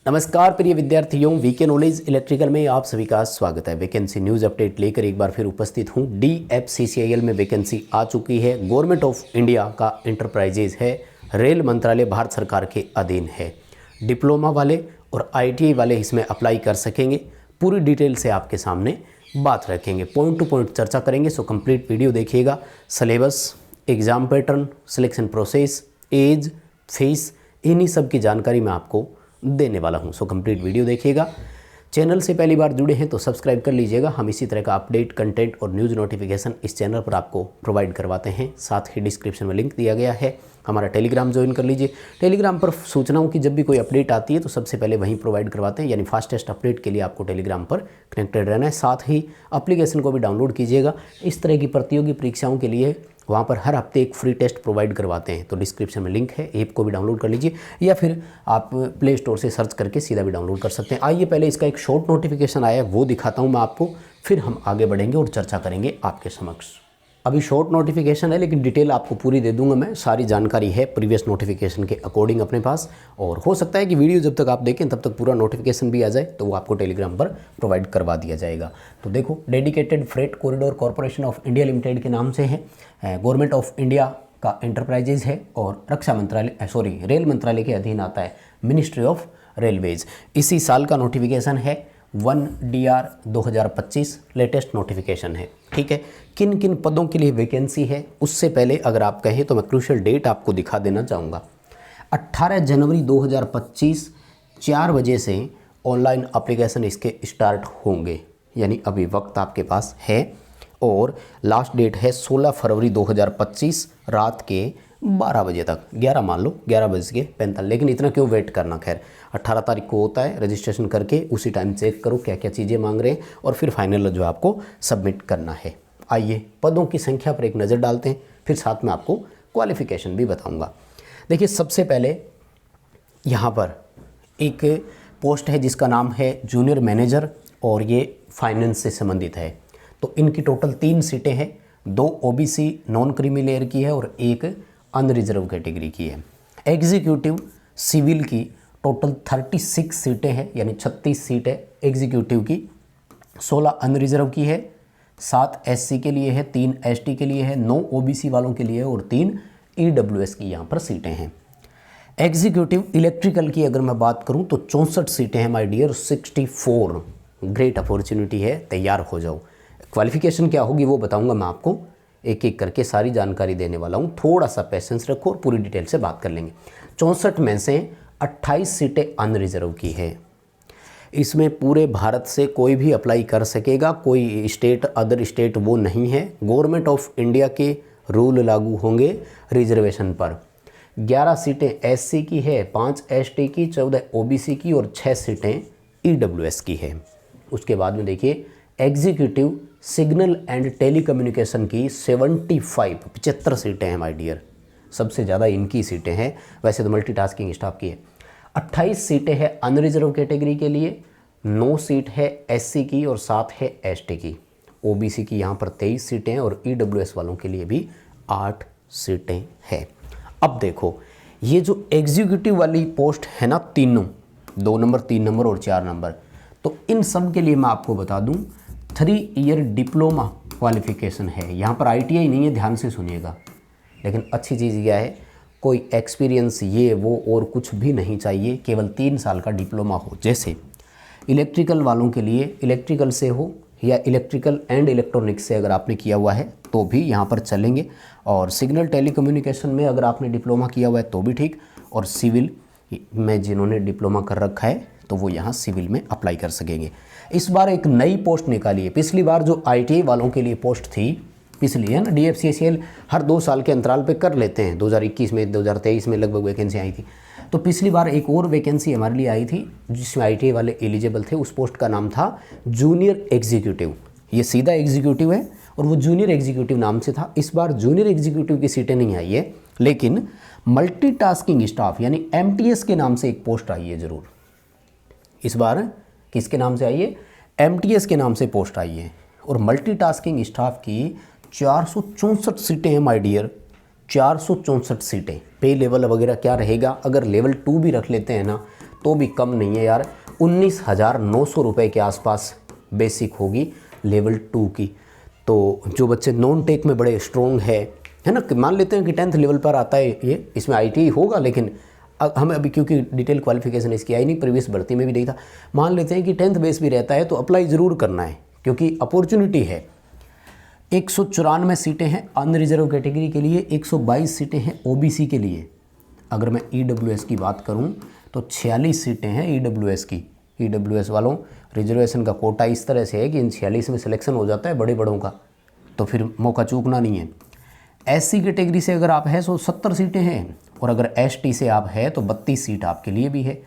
नमस्कार प्रिय विद्यार्थियों, वीके नॉलेज इलेक्ट्रिकल में आप सभी का स्वागत है। वैकेंसी न्यूज़ अपडेट लेकर एक बार फिर उपस्थित हूँ। DFCCIL में वैकेंसी आ चुकी है। गवर्नमेंट ऑफ इंडिया का इंटरप्राइजेज है, रेल मंत्रालय भारत सरकार के अधीन है। डिप्लोमा वाले और ITI वाले इसमें अप्लाई कर सकेंगे। पूरी डिटेल से आपके सामने बात रखेंगे, पॉइंट टू पॉइंट चर्चा करेंगे। सो कंप्लीट वीडियो देखिएगा। Syllabus, exam pattern, selection process, age, fees, इन्हीं सब की जानकारी मैं आपको देने वाला हूं। सो कंप्लीट वीडियो देखिएगा। चैनल से पहली बार जुड़े हैं तो सब्सक्राइब कर लीजिएगा। हम इसी तरह का अपडेट, कंटेंट और न्यूज़ नोटिफिकेशन इस चैनल पर आपको प्रोवाइड करवाते हैं। साथ ही डिस्क्रिप्शन में लिंक दिया गया है, हमारा टेलीग्राम ज्वाइन कर लीजिए। टेलीग्राम पर सूचनाओं की जब भी कोई अपडेट आती है तो सबसे पहले वहीं प्रोवाइड करवाते हैं, यानी फास्टेस्ट अपडेट के लिए आपको टेलीग्राम पर कनेक्टेड रहना है। साथ ही एप्लीकेशन को भी डाउनलोड कीजिएगा। इस तरह की प्रतियोगी परीक्षाओं के लिए वहाँ पर हर हफ्ते एक फ्री टेस्ट प्रोवाइड करवाते हैं, तो डिस्क्रिप्शन में लिंक है, ऐप को भी डाउनलोड कर लीजिए या फिर आप प्ले स्टोर से सर्च करके सीधा भी डाउनलोड कर सकते हैं। आइए पहले इसका एक शॉर्ट नोटिफिकेशन आया है वो दिखाता हूँ मैं आपको, फिर हम आगे बढ़ेंगे और चर्चा करेंगे आपके समक्ष। अभी शॉर्ट नोटिफिकेशन है लेकिन डिटेल आपको पूरी दे दूंगा मैं। सारी जानकारी है प्रीवियस नोटिफिकेशन के अकॉर्डिंग अपने पास, और हो सकता है कि वीडियो जब तक आप देखें तब तक पूरा नोटिफिकेशन भी आ जाए तो वो आपको टेलीग्राम पर प्रोवाइड करवा दिया जाएगा। तो देखो, dedicated freight corridor corporation of India limited के नाम से है, गवर्नमेंट ऑफ इंडिया का एंटरप्राइजेज है और रक्षा मंत्रालय रेल मंत्रालय के अधीन आता है, मिनिस्ट्री ऑफ रेलवेज। इसी साल का नोटिफिकेशन है, 1DR 2025 लेटेस्ट नोटिफिकेशन है। ठीक है, किन किन पदों के लिए वैकेंसी है उससे पहले अगर आप कहें तो मैं क्रूशियल डेट आपको दिखा देना चाहूँगा। 18 जनवरी 2025 4 बजे से ऑनलाइन एप्लीकेशन इसके स्टार्ट होंगे, यानी अभी वक्त आपके पास है। और लास्ट डेट है 16 फरवरी 2025 रात के 12 बजे तक, 11 मान लो, 11:45, लेकिन इतना क्यों वेट करना। खैर 18 तारीख को होता है, रजिस्ट्रेशन करके उसी टाइम चेक करो क्या क्या चीज़ें मांग रहे हैं और फिर फाइनल जो आपको सबमिट करना है। आइए पदों की संख्या पर एक नज़र डालते हैं, फिर साथ में आपको क्वालिफिकेशन भी बताऊंगा। देखिए, सबसे पहले यहाँ पर एक पोस्ट है जिसका नाम है जूनियर मैनेजर और ये फाइनेंस से संबंधित है। तो इनकी टोटल 3 सीटें हैं, 2 OBC नॉन क्रीमी लेयर की है और एक अनरिजर्व कैटेगरी की है। एग्जीक्यूटिव सिविल की टोटल 36 सीटें हैं, यानी 36 सीटें एग्जीक्यूटिव की, 16 अनरिजर्व की है, 7 SC के लिए है, 3 ST के लिए है, 9 OBC वालों के लिए है और 3 EWS की यहाँ पर सीटें हैं। एग्जीक्यूटिव इलेक्ट्रिकल की अगर मैं बात करूँ तो 64 सीटें हैं माय डियर, 64। ग्रेट अपॉर्चुनिटी है, तैयार हो जाओ। क्वालिफिकेशन क्या होगी वो बताऊंगा मैं आपको, एक एक करके सारी जानकारी देने वाला हूँ। थोड़ा सा पेशेंस रखो और पूरी डिटेल से बात कर लेंगे। 64 में से 28 सीटें अनरिजर्व की है। इसमें पूरे भारत से कोई भी अप्लाई कर सकेगा, कोई स्टेट अदर स्टेट वो नहीं है। गवर्नमेंट ऑफ इंडिया के रूल लागू होंगे रिजर्वेशन पर। 11 सीटें SC की है, 5 ST की, 14 OBC की और 6 सीटें EWS की है। उसके बाद में देखिए, एग्जीक्यूटिव सिग्नल एंड टेलीकम्युनिकेशन की 75 सीटें हैं माय डियर, सबसे ज़्यादा इनकी सीटें हैं। वैसे तो मल्टीटास्किंग स्टाफ की है। 28 सीटें हैं अनरिजर्व कैटेगरी के लिए, 9 सीट है SC की और 7 है ST की। OBC की यहाँ पर 23 सीटें हैं और EWS वालों के लिए भी 8 सीटें हैं। अब देखो, ये जो एग्जीक्यूटिव वाली पोस्ट है ना, तीनों, 2 नंबर, 3 नंबर और 4 नंबर, तो इन सब के लिए मैं आपको बता दूं 3 ईयर डिप्लोमा क्वालिफिकेशन है। यहाँ पर ITI नहीं है, ध्यान से सुनिएगा। लेकिन अच्छी चीज़ क्या है, कोई एक्सपीरियंस ये वो और कुछ भी नहीं चाहिए, केवल 3 साल का डिप्लोमा हो। जैसे इलेक्ट्रिकल वालों के लिए इलेक्ट्रिकल से हो या इलेक्ट्रिकल एंड इलेक्ट्रॉनिक्स से अगर आपने किया हुआ है तो भी यहाँ पर चलेंगे, और सिग्नल टेलीकम्युनिकेशन में अगर आपने डिप्लोमा किया हुआ है तो भी ठीक, और सिविल में जिन्होंने डिप्लोमा कर रखा है तो वो यहाँ सिविल में अप्लाई कर सकेंगे। इस बार एक नई पोस्ट निकाली है। पिछली बार जो ITI वालों के लिए पोस्ट थी, पिछली है ना, DFCCIL हर 2 साल के अंतराल पे कर लेते हैं। 2021 में, 2023 में लगभग वैकेंसी आई थी। तो पिछली बार एक और वैकेंसी हमारे लिए आई थी जिसमें ITI वाले एलिजिबल थे। उस पोस्ट का नाम था जूनियर एग्जीक्यूटिव। ये सीधा एग्जीक्यूटिव है और वो जूनियर एग्जीक्यूटिव नाम से था। इस बार जूनियर एग्जीक्यूटिव की सीटें नहीं आई है, लेकिन मल्टीटास्किंग स्टाफ यानी MTS के नाम से एक पोस्ट आई है ज़रूर। इस बार किसके नाम से आई है? MTS के नाम से पोस्ट आई है। और मल्टीटास्किंग स्टाफ की 464 सीटें हैं माय डियर, 464 सीटें। पे लेवल वगैरह क्या रहेगा, अगर लेवल 2 भी रख लेते हैं ना तो भी कम नहीं है यार, 19,900 रुपये के आसपास बेसिक होगी लेवल 2 की। तो जो बच्चे नॉन टेक में बड़े स्ट्रॉन्ग है ना, कि मान लेते हैं कि 10th लेवल पर आता है ये, इसमें ITI होगा, लेकिन हमें अभी क्योंकि डिटेल क्वालिफिकेशन इसकी आई नहीं, प्रीवियस भर्ती में भी नहीं था, मान लेते हैं कि 10th बेस भी रहता है तो अप्लाई ज़रूर करना है क्योंकि अपॉर्चुनिटी है। 194 सीटें हैं अनरिजर्व कैटेगरी के लिए, 122 सीटें हैं OBC के लिए। अगर मैं EWS की बात करूं तो 46 सीटें हैं EWS की। EWS वालों, रिजर्वेशन का कोटा इस तरह से है कि इन 46 में सिलेक्शन हो जाता है बड़े बड़ों का, तो फिर मौका चूकना नहीं है। SC कैटेगरी से अगर आप हैं तो 70 सीटें हैं, और अगर ST से आप हैं तो 32 सीट आपके लिए भी है।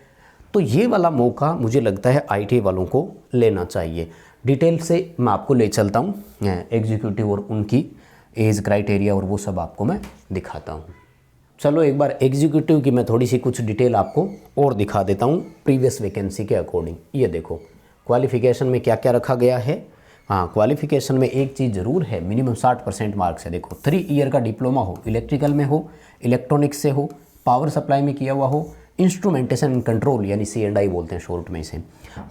तो ये वाला मौका मुझे लगता है ITI वालों को लेना चाहिए। डिटेल से मैं आपको ले चलता हूँ, एग्जीक्यूटिव और उनकी एज क्राइटेरिया और वो सब आपको मैं दिखाता हूँ। चलो एक बार एग्जीक्यूटिव की मैं थोड़ी सी कुछ डिटेल आपको और दिखा देता हूँ प्रीवियस वैकेंसी के अकॉर्डिंग। ये देखो क्वालिफ़िकेशन में क्या क्या रखा गया है। हाँ, क्वालिफ़िकेशन में एक चीज़ ज़रूर है, मिनिमम 60% मार्क्स है। देखो 3 ईयर का डिप्लोमा हो, इलेक्ट्रिकल में हो, इलेक्ट्रॉनिक्स से हो, पावर सप्लाई में किया हुआ हो, इंस्ट्रूमेंटेशन एंड कंट्रोल यानी C&I बोलते हैं शॉर्ट में इसे,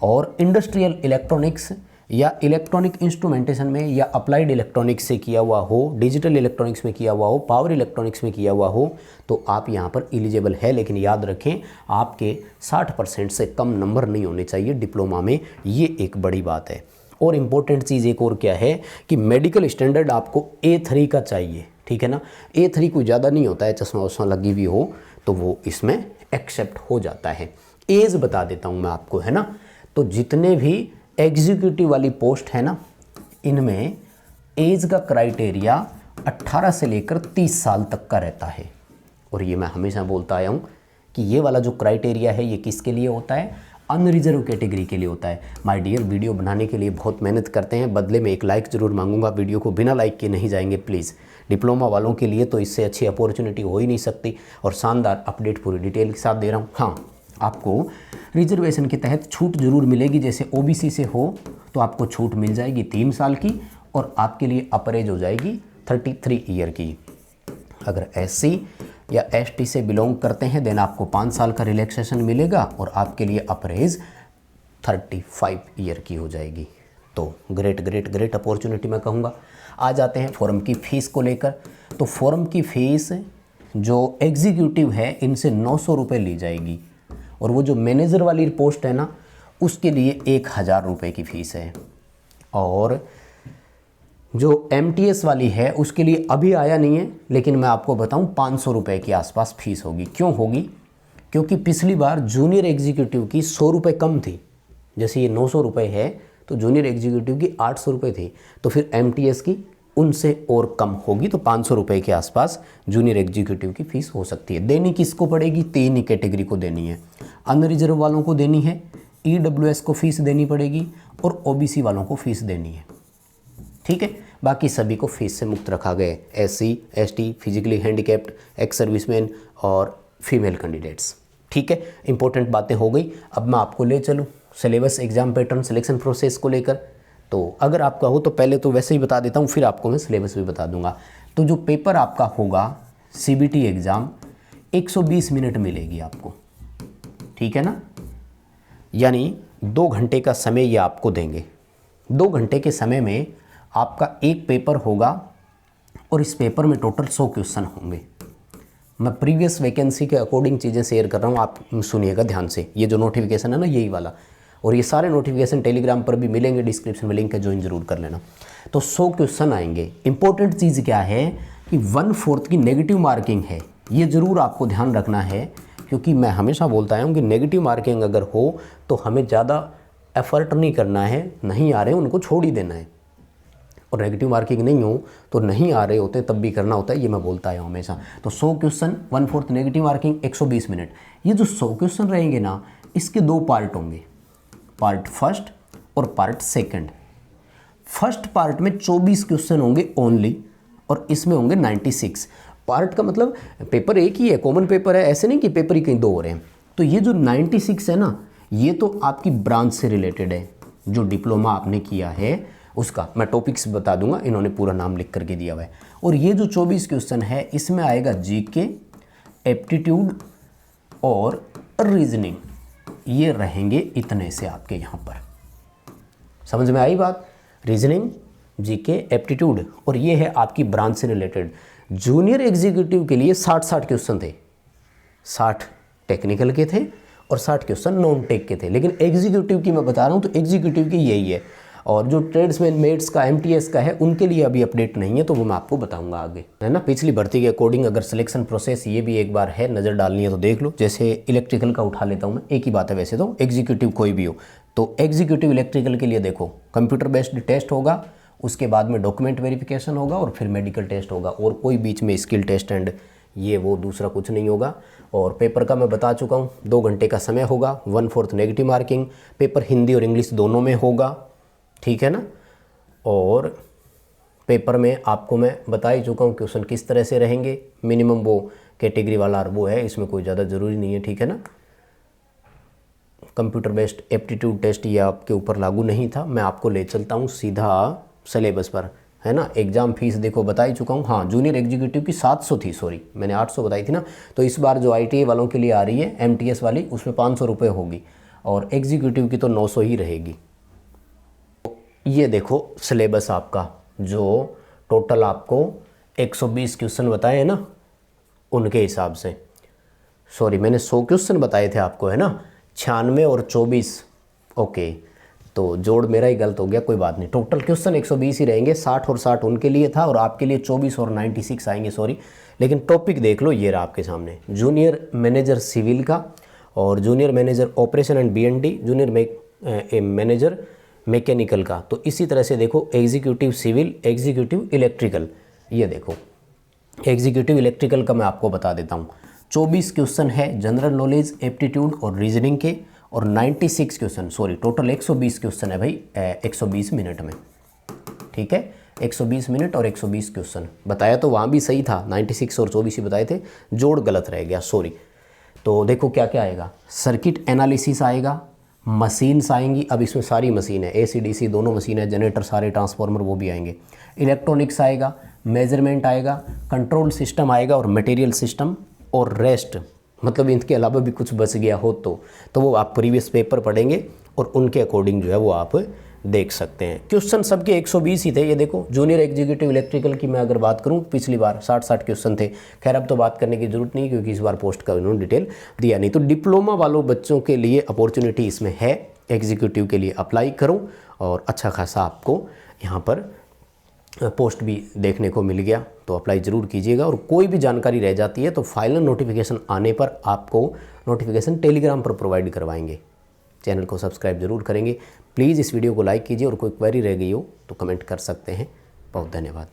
और इंडस्ट्रियल इलेक्ट्रॉनिक्स या इलेक्ट्रॉनिक इंस्ट्रूमेंटेशन में या अप्लाइड इलेक्ट्रॉनिक्स से किया हुआ हो, डिजिटल इलेक्ट्रॉनिक्स में किया हुआ हो, पावर इलेक्ट्रॉनिक्स में किया हुआ हो, तो आप यहाँ पर एलिजिबल है। लेकिन याद रखें आपके 60% से कम नंबर नहीं होने चाहिए डिप्लोमा में, ये एक बड़ी बात है। और इम्पोर्टेंट चीज़ एक और क्या है कि मेडिकल स्टैंडर्ड आपको A3 का चाहिए, ठीक है ना। A3 कोई ज़्यादा नहीं होता है, चश्मा वश्मा लगी हुई हो तो वो इसमें एक्सेप्ट हो जाता है। एज बता देता हूँ मैं आपको, है ना। तो जितने भी एग्जीक्यूटिव वाली पोस्ट है ना, इनमें एज का क्राइटेरिया 18 से लेकर 30 साल तक का रहता है। और ये मैं हमेशा बोलता आया हूँ कि ये वाला जो क्राइटेरिया है ये किसके लिए होता है, अनरिजर्व कैटेगरी के लिए होता है। माय डियर, वीडियो बनाने के लिए बहुत मेहनत करते हैं, बदले में एक लाइक ज़रूर मांगूंगा। वीडियो को बिना लाइक के नहीं जाएंगे प्लीज़। डिप्लोमा वालों के लिए तो इससे अच्छी अपॉर्चुनिटी हो ही नहीं सकती, और शानदार अपडेट पूरी डिटेल के साथ दे रहा हूँ। हाँ, आपको रिजर्वेशन के तहत छूट जरूर मिलेगी। जैसे OBC से हो तो आपको छूट मिल जाएगी 3 साल की, और आपके लिए अपर एज हो जाएगी 33 ईयर की। अगर SC या ST से बिलोंग करते हैं देन आपको 5 साल का रिलैक्सेशन मिलेगा, और आपके लिए अपर एज 35 ईयर की हो जाएगी। तो ग्रेट अपॉर्चुनिटी मैं कहूँगा। आ जाते हैं फॉर्म की फ़ीस को लेकर। तो फॉर्म की फ़ीस जो एग्जीक्यूटिव है इनसे 900 रुपये ली जाएगी, और वो जो मैनेजर वाली पोस्ट है ना उसके लिए 1000 रुपये की फ़ीस है। और जो MTS वाली है उसके लिए अभी आया नहीं है, लेकिन मैं आपको बताऊं 500 रुपये के आसपास फ़ीस होगी। क्यों होगी? क्योंकि पिछली बार जूनियर एग्जीक्यूटिव की 100 रुपये कम थी। जैसे ये 900 रुपये है तो जूनियर एग्जीक्यूटिव की 800 रुपये थी, तो फिर MTS की उनसे और कम होगी, तो 500 रुपये के आसपास जूनियर एग्जीक्यूटिव की फ़ीस हो सकती है। देनी किसको पड़ेगी? 3 ही कैटेगरी को देनी है। अनरिजर्व वालों को देनी है, EWS को फ़ीस देनी पड़ेगी, और OBC वालों को फ़ीस देनी है, ठीक है। बाकी सभी को फीस से मुक्त रखा गया है। SC, ST, physically handicapped, ex serviceman और फीमेल कैंडिडेट्स, ठीक है। इंपॉर्टेंट बातें हो गई। अब मैं आपको ले चलूँ syllabus, exam pattern, selection process को लेकर। तो अगर आपका हो तो पहले तो वैसे ही बता देता हूँ, फिर आपको मैं सिलेबस भी बता दूंगा। तो जो पेपर आपका होगा CBT एग्ज़ाम 120 मिनट मिलेगी आपको, ठीक है ना। यानी 2 घंटे का समय ये आपको देंगे। 2 घंटे के समय में आपका एक पेपर होगा, और इस पेपर में टोटल 100 क्वेश्चन होंगे। मैं प्रीवियस वैकेंसी के अकॉर्डिंग चीज़ें शेयर कर रहा हूँ, आप सुनिएगा ध्यान से। ये जो नोटिफिकेशन है ना यही वाला, और ये सारे नोटिफिकेशन टेलीग्राम पर भी मिलेंगे, डिस्क्रिप्शन में लिंक है, ज्वाइन जरूर कर लेना। तो 100 क्वेश्चन आएंगे। इंपॉर्टेंट चीज़ क्या है कि 1/4 की नेगेटिव मार्किंग है, ये ज़रूर आपको ध्यान रखना है, क्योंकि मैं हमेशा बोलता हूँ कि नेगेटिव मार्किंग अगर हो तो हमें ज़्यादा एफर्ट नहीं करना है, नहीं आ रहे हैं उनको छोड़ ही देना है। और नेगेटिव मार्किंग नहीं हो तो नहीं आ रहे होते तब भी करना होता है, ये मैं बोलता आया हूँ हमेशा। तो 100 क्वेश्चन, 1/4 नेगेटिव मार्किंग, 120 मिनट। ये जो 100 क्वेश्चन रहेंगे ना, इसके 2 पार्ट होंगे, पार्ट फर्स्ट और पार्ट सेकंड। फर्स्ट पार्ट में 24 क्वेश्चन होंगे ओनली, और इसमें होंगे 96। पार्ट का मतलब पेपर एक ही है, कॉमन पेपर है, ऐसे नहीं कि पेपर ही कहीं 2 हो रहे हैं। तो ये जो 96 है ना, ये तो आपकी ब्रांच से रिलेटेड है, जो डिप्लोमा आपने किया है उसका। मैं टॉपिक्स बता दूंगा, इन्होंने पूरा नाम लिख करके दिया हुआ है। और ये जो 24 क्वेश्चन है इसमें आएगा GK, एप्टीट्यूड और रीजनिंग, ये रहेंगे इतने से आपके यहाँ पर। समझ में आई बात? रीजनिंग, जीके, एप्टीट्यूड, और ये है आपकी ब्रांच से रिलेटेड। जूनियर एग्जीक्यूटिव के लिए 60 क्वेश्चन थे, 60 टेक्निकल के थे और 60 क्वेश्चन नॉन टेक के थे। लेकिन एग्जीक्यूटिव की मैं बता रहा हूँ तो एग्जीक्यूटिव की यही है। और जो ट्रेड्समैन मेट्स का एमटीएस का है उनके लिए अभी अपडेट नहीं है, तो वो मैं आपको बताऊंगा आगे, है ना। पिछली भर्ती के अकॉर्डिंग अगर सिलेक्शन प्रोसेस ये भी एक बार है, नज़र डालनी है तो देख लो। जैसे इलेक्ट्रिकल का उठा लेता हूँ मैं, एक ही बात है वैसे तो, एग्जीक्यूटिव कोई भी हो तो एग्जीक्यूटिव इलेक्ट्रिकल के लिए देखो कंप्यूटर बेस्ड टेस्ट होगा, उसके बाद में डॉक्यूमेंट वेरिफिकेशन होगा और फिर मेडिकल टेस्ट होगा, और कोई बीच में स्किल टेस्ट एंड ये वो दूसरा कुछ नहीं होगा। और पेपर का मैं बता चुका हूँ, 2 घंटे का समय होगा, 1/4 नेगेटिव मार्किंग, पेपर हिंदी और इंग्लिश दोनों में होगा, ठीक है ना। और पेपर में आपको मैं बता ही चुका हूँ क्वेश्चन किस तरह से रहेंगे। मिनिमम वो कैटेगरी वाला वो है, इसमें कोई ज़्यादा ज़रूरी नहीं है, ठीक है ना। कंप्यूटर बेस्ड एप्टीट्यूड टेस्ट ये आपके ऊपर लागू नहीं था। मैं आपको ले चलता हूँ सीधा सिलेबस पर, है ना। एग्ज़ाम फीस देखो बता ही चुका हूँ। हाँ, जूनियर एग्जीक्यूटिव की 700 थी, सॉरी मैंने 800 बताई थी ना। तो इस बार जो ITA वालों के लिए आ रही है MTS वाली, उसमें 500 रुपये होगी, और एग्जीक्यूटिव की तो 900 ही रहेगी। ये देखो सिलेबस आपका, जो टोटल आपको 120 क्वेश्चन बताए हैं ना, उनके हिसाब से, सॉरी मैंने 100 क्वेश्चन बताए थे आपको, है ना। 96 और 24, ओके, तो जोड़ मेरा ही गलत हो गया, कोई बात नहीं। टोटल क्वेश्चन 120 ही रहेंगे, 60 और 60 उनके लिए था, और आपके लिए 24 और 96 आएंगे, सॉरी। लेकिन टॉपिक देख लो, ये रहा आपके सामने, जूनियर मैनेजर सिविल का, और junior manager operation and BND, junior manager mechanical का। तो इसी तरह से देखो, एग्जीक्यूटिव सिविल, एग्जीक्यूटिव इलेक्ट्रिकल, ये देखो एग्जीक्यूटिव इलेक्ट्रिकल का मैं आपको बता देता हूँ। 24 क्वेश्चन है जनरल नॉलेज, एप्टीट्यूड और रीजनिंग के, और 96 क्वेश्चन, सॉरी टोटल 120 क्वेश्चन है भाई, 120 मिनट में, ठीक है। 120 मिनट और 120 क्वेश्चन बताया तो वहाँ भी सही था, 96 और 24 ही बताए थे, जोड़ गलत रह गया, सॉरी। तो देखो क्या क्या आएगा, सर्किट एनालिसिस आएगा, मशीन्स आएंगी, अब इसमें सारी मशीन है, AC DC दोनों मशीन है, जनरेटर सारे, ट्रांसफार्मर वो भी आएंगे, इलेक्ट्रॉनिक्स आएगा, मेजरमेंट आएगा, कंट्रोल सिस्टम आएगा, और मटेरियल सिस्टम, और रेस्ट, मतलब इनके अलावा भी कुछ बच गया हो तो वो आप प्रीवियस पेपर पढ़ेंगे और उनके अकॉर्डिंग जो है वो आप देख सकते हैं। क्वेश्चन सबके 120 ही थे। ये देखो जूनियर एग्जीक्यूटिव इलेक्ट्रिकल की मैं अगर बात करूं, पिछली बार 60 क्वेश्चन थे। खैर अब तो बात करने की जरूरत नहीं, क्योंकि इस बार पोस्ट का उन्होंने डिटेल दिया नहीं। तो डिप्लोमा वालों बच्चों के लिए अपॉर्चुनिटी इसमें है, एग्जीक्यूटिव के लिए अप्लाई करो, और अच्छा खासा आपको यहाँ पर पोस्ट भी देखने को मिल गया, तो अप्लाई ज़रूर कीजिएगा। और कोई भी जानकारी रह जाती है तो फाइनल नोटिफिकेशन आने पर आपको नोटिफिकेशन टेलीग्राम पर प्रोवाइड करवाएंगे। चैनल को सब्सक्राइब जरूर करेंगे। प्लीज़ इस वीडियो को लाइक कीजिए, और कोई क्वेरी रह गई हो तो कमेंट कर सकते हैं। बहुत धन्यवाद।